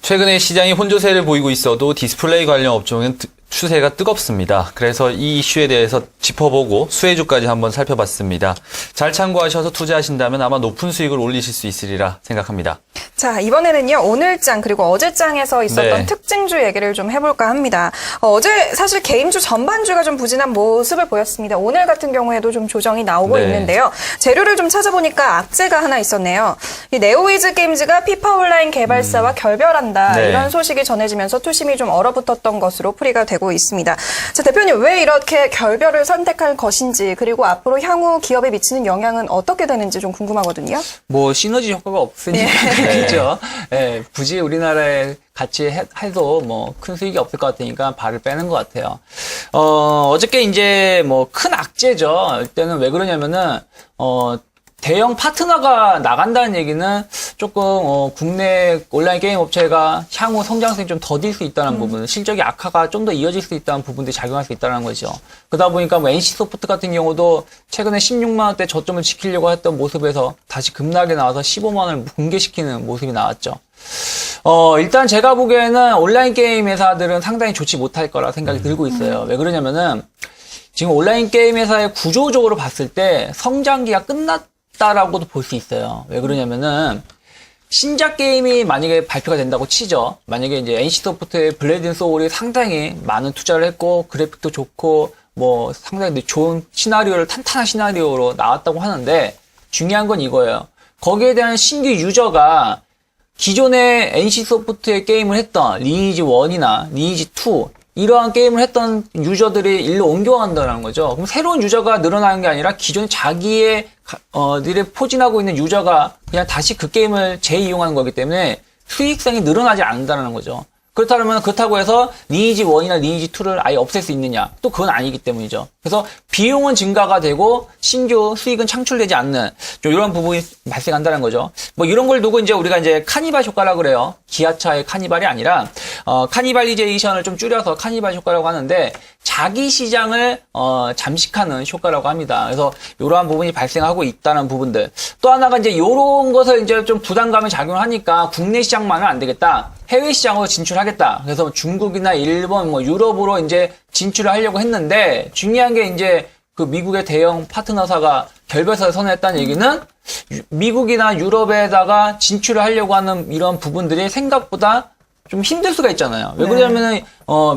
최근에 시장이 혼조세를 보이고 있어도 디스플레이 관련 업종은 추세가 뜨겁습니다. 그래서 이 이슈에 대해서 짚어보고 수혜주까지 한번 살펴봤습니다. 잘 참고하셔서 투자하신다면 아마 높은 수익을 올리실 수 있으리라 생각합니다. 자, 이번에는요, 오늘장 그리고 어제장에서 있었던 네. 특징주 얘기를 좀 해볼까 합니다. 어제 사실 개인주 전반주가 좀 부진한 모습을 보였습니다. 오늘 같은 경우에도 좀 조정이 나오고 네. 있는데요. 재료를 좀 찾아보니까 악재가 하나 있었네요. 이 네오위즈 게임즈가 피파 온라인 개발사와 결별한다. 네. 이런 소식이 전해지면서 투심이 좀 얼어붙었던 것으로 풀이가 되고 있습니다. 자, 대표님, 왜 이렇게 결별을 선택할 것인지, 그리고 앞으로 향후 기업에 미치는 영향은 어떻게 되는지 좀 궁금하거든요. 뭐 시너지 효과가 없으니까 그죠. 예, 굳이 우리나라에 같이 해도 뭐 큰 수익이 없을 것 같으니까 발을 빼는 것 같아요. 어저께 이제 뭐 큰 악재죠. 이때는 왜 그러냐면은 대형 파트너가 나간다는 얘기는 조금 국내 온라인 게임 업체가 향후 성장성이 좀 더딜 수 있다는 부분, 실적의 악화가 좀 더 이어질 수 있다는 부분들이 작용할 수 있다는 거죠. 그러다 보니까 뭐 NC소프트 같은 경우도 최근에 16만 원대 저점을 지키려고 했던 모습에서 다시 급락에 나와서 15만 원을 붕괴시키는 모습이 나왔죠. 일단 제가 보기에는 온라인 게임 회사들은 상당히 좋지 못할 거라 생각이 들고 있어요. 왜 그러냐면은 지금 온라인 게임 회사의 구조적으로 봤을 때 성장기가 끝났다라고도 볼 수 있어요. 왜 그러냐면은 신작 게임이 만약에 발표가 된다고 치죠. 만약에 이제 NC소프트의 블레이드 앤 소울이 상당히 많은 투자를 했고 그래픽도 좋고 뭐 상당히 좋은 시나리오를 탄탄한 시나리오로 나왔다고 하는데 중요한 건 이거예요. 거기에 대한 신규 유저가 기존의 NC소프트의 게임을 했던 리니지 1이나 리니지 2 이러한 게임을 했던 유저들이 일로 옮겨간다는 거죠. 그럼 새로운 유저가 늘어나는 게 아니라 기존에 자기의 일에 포진하고 있는 유저가 그냥 다시 그 게임을 재이용하는 거기 때문에 수익성이 늘어나지 않는다는 거죠. 그렇다고 해서 리니지 1이나 리니지 2를 아예 없앨 수 있느냐? 또 그건 아니기 때문이죠. 그래서 비용은 증가가 되고 신규 수익은 창출되지 않는 좀 이런 부분이 발생한다는 거죠. 뭐 이런 걸 두고 이제 우리가 이제 카니발 효과라고 그래요. 기아차의 카니발이 아니라 카니발리제이션을 좀 줄여서 카니발 효과라고 하는데 자기 시장을 잠식하는 효과라고 합니다. 그래서 이러한 부분이 발생하고 있다는 부분들. 또 하나가 이제 이런 것을 이제 좀 부담감을 작용을 하니까 국내 시장만은 안 되겠다. 해외 시장으로 진출하겠다. 그래서 중국이나 일본, 뭐 유럽으로 이제 진출을 하려고 했는데 중요한 게 이제 그 미국의 대형 파트너사가 결별사를 선언했다는 얘기는 미국이나 유럽에다가 진출을 하려고 하는 이런 부분들이 생각보다 좀 힘들 수가 있잖아요. 왜 그러냐면은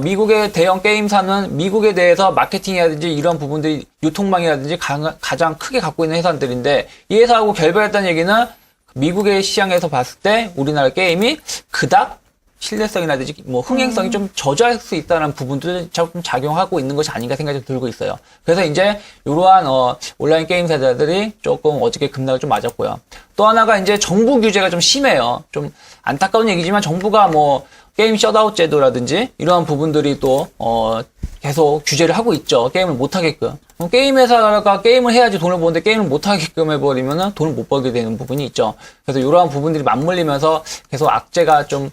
미국의 대형 게임사는 미국에 대해서 마케팅이라든지 이런 부분들이 유통망이라든지 가장 크게 갖고 있는 회사들인데 이 회사하고 결별했다는 얘기는 미국의 시장에서 봤을 때 우리나라 게임이 그닥 신뢰성이라든지 뭐 흥행성이 좀 저조할 수 있다는 부분들이 조금 작용하고 있는 것이 아닌가 생각이 좀 들고 있어요. 그래서 이제 이러한 온라인 게임 사들이 조금 어저께 급락을 좀 맞았고요. 또 하나가 이제 정부 규제가 좀 심해요. 좀 안타까운 얘기지만 정부가 뭐 게임 셧아웃 제도라든지 이러한 부분들이 또 계속 규제를 하고 있죠. 게임을 못 하게끔. 게임 회사가 게임을 해야지 돈을 버는데 게임을 못 하게끔 해버리면은 돈을 못 벌게 되는 부분이 있죠. 그래서 이러한 부분들이 맞물리면서 계속 악재가 좀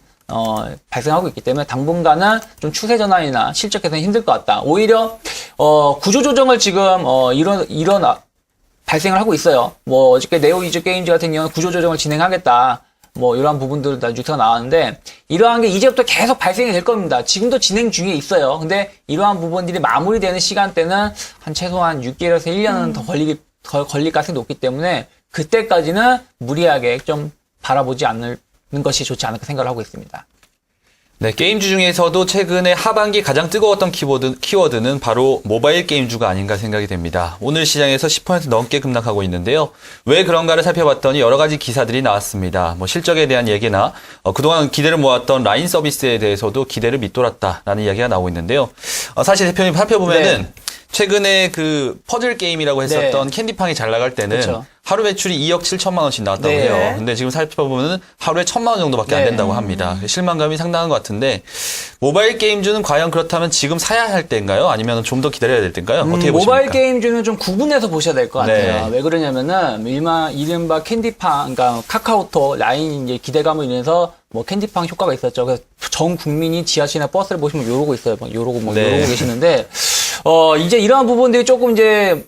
발생하고 있기 때문에 당분간은 좀 추세 전환이나 실적 개선이 힘들 것 같다. 오히려 구조조정을 지금 발생을 하고 있어요. 뭐 어저께 네오위즈 게임즈 같은 경우는 구조조정을 진행하겠다. 뭐 이러한 부분들 다 뉴스가 나왔는데 이러한 게 이제부터 계속 발생이 될 겁니다. 지금도 진행 중에 있어요. 근데 이러한 부분들이 마무리되는 시간대는 한 최소한 6개월에서 1년은 더 걸릴 가능성이 높기 때문에 그때까지는 무리하게 좀 바라보지 않는 것이 좋지 않을까 생각을 하고 있습니다. 네, 게임주 중에서도 최근에 하반기 가장 뜨거웠던 키워드는 바로 모바일 게임주가 아닌가 생각이 됩니다. 오늘 시장에서 10% 넘게 급락하고 있는데요. 왜 그런가를 살펴봤더니 여러 가지 기사들이 나왔습니다. 뭐 실적에 대한 얘기나 그동안 기대를 모았던 라인 서비스에 대해서도 기대를 밑돌았다라는 이야기가 나오고 있는데요. 사실 대표님 살펴보면은 네. 최근에 그 퍼즐 게임이라고 했었던 네. 캔디팡이 잘 나갈 때는 그렇죠. 하루 매출이 2억 7천만 원씩 나왔다고 네. 해요. 근데 지금 살펴보면 하루에 1,000만 원 정도밖에 안 네. 된다고 합니다. 실망감이 상당한 것 같은데 모바일 게임주는 과연 그렇다면 지금 사야 할 때인가요? 아니면 좀 더 기다려야 될 때인가요? 어떻게 보십니까? 모바일 게임주는 좀 구분해서 보셔야 될 것 같아요. 네. 왜 그러냐면은 이른바 캔디팡, 그러니까 카카오톡, 라인 이제 기대감을 인해서 뭐 캔디팡 효과가 있었죠. 그래서 전 국민이 지하철이나 버스를 보시면 요러고 있어요. 요러고 네. 계시는데 이제 이러한 부분들이 조금 이제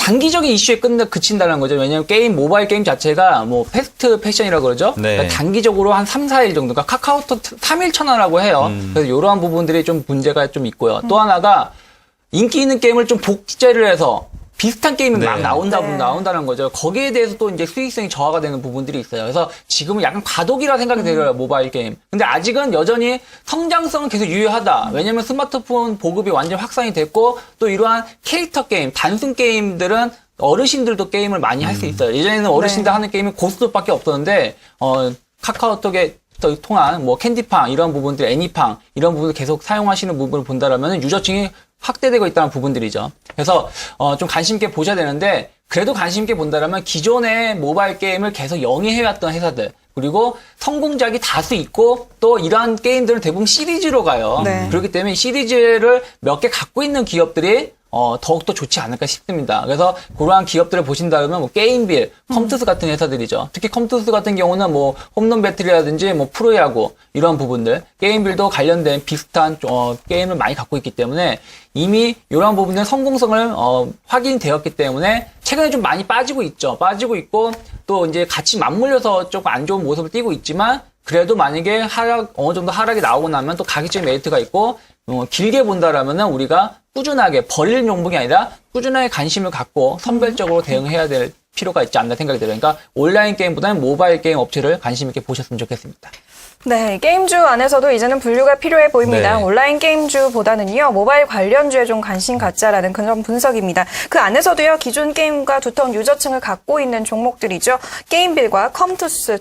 단기적인 이슈에 그친다는 거죠. 왜냐하면 모바일 게임 자체가 뭐 패스트 패션이라고 그러죠. 네. 그러니까 단기적으로 한 3, 4일 정도. 그러니까 카카오톡 3일 천하라고 해요. 그래서 이러한 부분들이 좀 문제가 좀 있고요. 또 하나가 인기 있는 게임을 좀 복제를 해서 비슷한 게임이 네. 막 네. 나온다는 거죠. 거기에 대해서 또 이제 수익성이 저하가 되는 부분들이 있어요. 그래서 지금은 약간 과도기라 생각이 들어요, 모바일 게임. 근데 아직은 여전히 성장성은 계속 유효하다. 왜냐면 스마트폰 보급이 완전 확산이 됐고, 또 이러한 캐릭터 게임, 단순 게임들은 어르신들도 게임을 많이 할 수 있어요. 예전에는 어르신들 네. 하는 게임은 고스톱밖에 없었는데, 카카오톡에 통한 뭐 캔디팡 이런 부분들, 애니팡 이런 부분을 계속 사용하시는 부분을 본다라면 유저층이 확대되고 있다는 부분들이죠. 그래서 좀 관심 있게 보셔야 되는데 그래도 관심 있게 본다라면 기존의 모바일 게임을 계속 영위해왔던 회사들 그리고 성공작이 다수 있고 또 이러한 게임들은 대부분 시리즈로 가요. 네. 그렇기 때문에 시리즈를 몇 개 갖고 있는 기업들이 더욱더 좋지 않을까 싶습니다. 그래서 그러한 기업들을 보신다면 뭐 게임빌, 컴투스 같은 회사들이죠. 특히 컴투스 같은 경우는 뭐 홈런 배틀이라든지 뭐 프로야구 이런 부분들, 게임빌도 관련된 비슷한 게임을 많이 갖고 있기 때문에 이미 이러한 부분의 성공성을 확인되었기 때문에 최근에 좀 많이 빠지고 있죠. 빠지고 있고 또 이제 같이 맞물려서 조금 안 좋은 모습을 띠고 있지만 그래도 만약에 어느 정도 하락이 나오고 나면 또 가격적인 메리트가 있고 길게 본다라면은 우리가 꾸준하게 버릴 용목이 아니라 꾸준하게 관심을 갖고 선별적으로 대응해야 될 필요가 있지 않나 생각이 들어요. 그러니까 온라인 게임보다는 모바일 게임 업체를 관심 있게 보셨으면 좋겠습니다. 네, 게임주 안에서도 이제는 분류가 필요해 보입니다. 네. 온라인 게임주보다는요, 모바일 관련주에 좀 관심 갖자라는 그런 분석입니다. 그 안에서도요, 기존 게임과 두터운 유저층을 갖고 있는 종목들이죠. 게임빌과 컴투스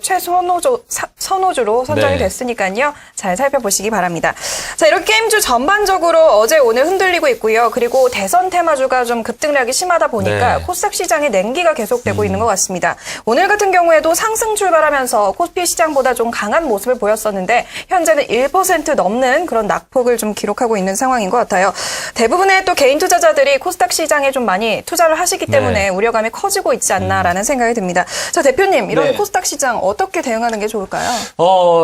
선호주로 선정이 네. 됐으니까요, 잘 살펴보시기 바랍니다. 자, 이렇게 게임주 전반적으로 어제 오늘 흔들리고 있고요. 그리고 대선 테마주가 좀 급등락이 심하다 보니까 네. 코스닥 시장의 냉기가 계속되고 있는 것 같습니다. 오늘 같은 경우에도 상승 출발하면서 코스피 시장보다 좀 강한 모습을 보였었는데 현재는 1% 넘는 그런 낙폭을 좀 기록하고 있는 상황인 것 같아요. 대부분의 또 개인 투자자들이 코스닥 시장에 좀 많이 투자를 하시기 때문에 네. 우려감이 커지고 있지 않나라는 생각이 듭니다. 자, 대표님, 이런 네. 코스닥 시장 어떻게 대응하는 게 좋을까요?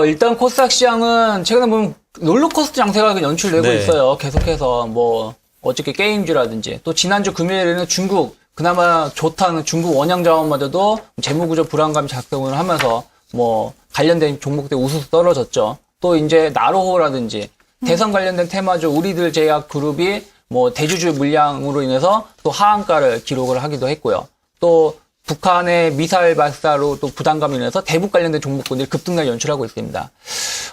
일단 코스닥 시장은 최근에 보면 롤러코스터 장세가 연출되고 네. 있어요. 계속해서 뭐 어저께 게임주라든지 또 지난주 금요일에는 중국 그나마 좋다는 중국 원양 자원마저도 재무구조 불안감이 작동을 하면서 뭐 관련된 종목들 우수수 떨어졌죠. 또 이제 나로호라든지 대선 관련된 테마주 우리들 제약 그룹이 뭐 대주주 물량으로 인해서 또 하한가를 기록을 하기도 했고요. 또 북한의 미사일 발사로 또 부담감이 인해서 대북 관련된 종목군들이 급등을 연출하고 있습니다.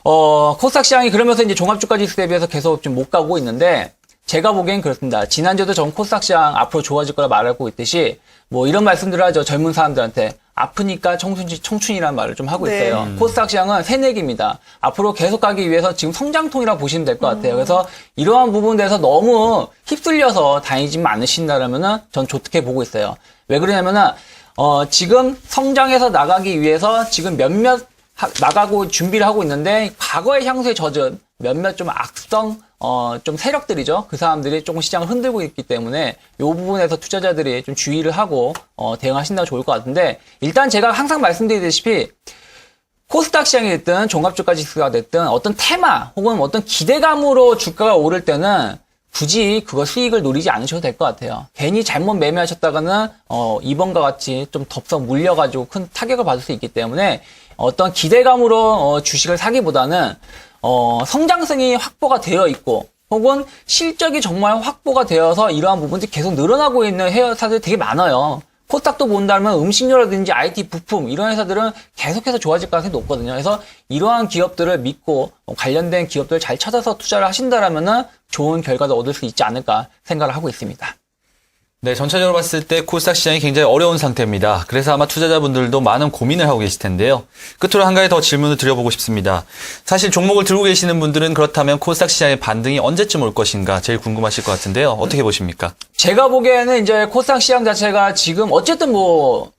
코스닥 시장이 그러면서 이제 종합주가 지수 대비해서 계속 좀 못 가고 있는데 제가 보기엔 그렇습니다. 지난주에도 전 코스닥 시장 앞으로 좋아질 거라 말하고 있듯이 뭐 이런 말씀들을 하죠. 젊은 사람들한테 아프니까 청춘이라는 말을 좀 하고 네. 있어요. 코스닥 시장은 새내기입니다. 앞으로 계속 가기 위해서 지금 성장통이라고 보시면 될 것 같아요. 그래서 이러한 부분에 대해서 너무 휩쓸려서 다니지 않으신다라면은 전 좋게 보고 있어요. 왜 그러냐면은 지금 성장해서 나가기 위해서 지금 몇몇 나가고 준비를 하고 있는데 과거의 향수에 젖은 몇몇 좀 악성 좀 세력들이죠. 그 사람들이 조금 시장을 흔들고 있기 때문에 이 부분에서 투자자들이 좀 주의를 하고 대응하신다면 좋을 것 같은데 일단 제가 항상 말씀드리다시피 코스닥 시장이 됐든 종합주가 지수가 됐든 어떤 테마 혹은 어떤 기대감으로 주가가 오를 때는 굳이 그거 수익을 노리지 않으셔도 될 것 같아요. 괜히 잘못 매매하셨다가는 이번과 같이 좀 덥석 물려가지고 큰 타격을 받을 수 있기 때문에 어떤 기대감으로 주식을 사기보다는 성장성이 확보가 되어 있고 혹은 실적이 정말 확보가 되어서 이러한 부분들이 계속 늘어나고 있는 회사들이 되게 많아요. 코스닥도 본다면 음식료라든지 IT 부품 이런 회사들은 계속해서 좋아질 가능성이 높거든요. 그래서 이러한 기업들을 믿고 관련된 기업들을 잘 찾아서 투자를 하신다라면은 좋은 결과도 얻을 수 있지 않을까 생각을 하고 있습니다. 네, 전체적으로 봤을 때 코스닥 시장이 굉장히 어려운 상태입니다. 그래서 아마 투자자분들도 많은 고민을 하고 계실 텐데요. 끝으로 한 가지 더 질문을 드려보고 싶습니다. 사실 종목을 들고 계시는 분들은 그렇다면 코스닥 시장의 반등이 언제쯤 올 것인가 제일 궁금하실 것 같은데요. 어떻게 보십니까? 제가 보기에는 이제 코스닥 시장 자체가 지금 어쨌든 뭐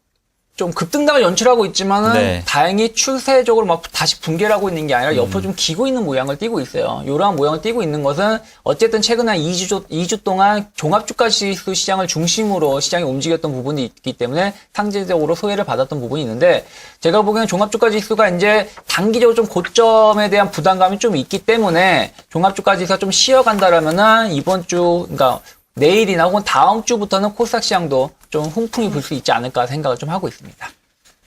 좀 급등락을 연출하고 있지만은 네. 다행히 추세적으로 막 다시 붕괴를 하고 있는 게 아니라 옆으로 좀 기고 있는 모양을 띠고 있어요. 이러한 모양을 띠고 있는 것은 어쨌든 최근 한 2주 동안 종합주가 지수 시장을 중심으로 시장이 움직였던 부분이 있기 때문에 상대적으로 소외를 받았던 부분이 있는데 제가 보기에는 종합주가 지수가 이제 단기적으로 좀 고점에 대한 부담감이 좀 있기 때문에 종합주가 지수가 좀 쉬어간다라면은 이번 주 그러니까 내일이나 혹은 다음 주부터는 코스닥 시장도 좀 훈풍이 불 수 있지 않을까 생각을 좀 하고 있습니다.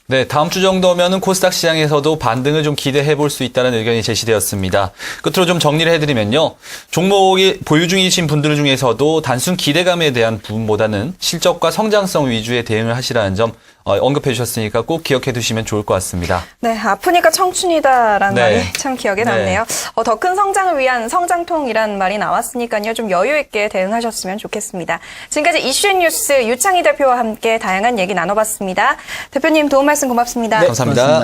네, 다음 주 정도면은 코스닥 시장에서도 반등을 좀 기대해 볼 수 있다는 의견이 제시되었습니다. 끝으로 좀 정리를 해드리면요. 종목이 보유 중이신 분들 중에서도 단순 기대감에 대한 부분보다는 실적과 성장성 위주의 대응을 하시라는 점 언급해 주셨으니까 꼭 기억해 두시면 좋을 것 같습니다. 네, 아프니까 청춘이다라는 네. 말이 참 기억에 남네요. 더 큰 성장을 위한 성장통이라는 말이 나왔으니까요. 좀 여유 있게 대응하셨으면 좋겠습니다. 지금까지 이슈앤뉴스 유창희 대표와 함께 다양한 얘기 나눠봤습니다. 대표님 도움 말씀 고맙습니다. 감사합니다. 고맙습니다.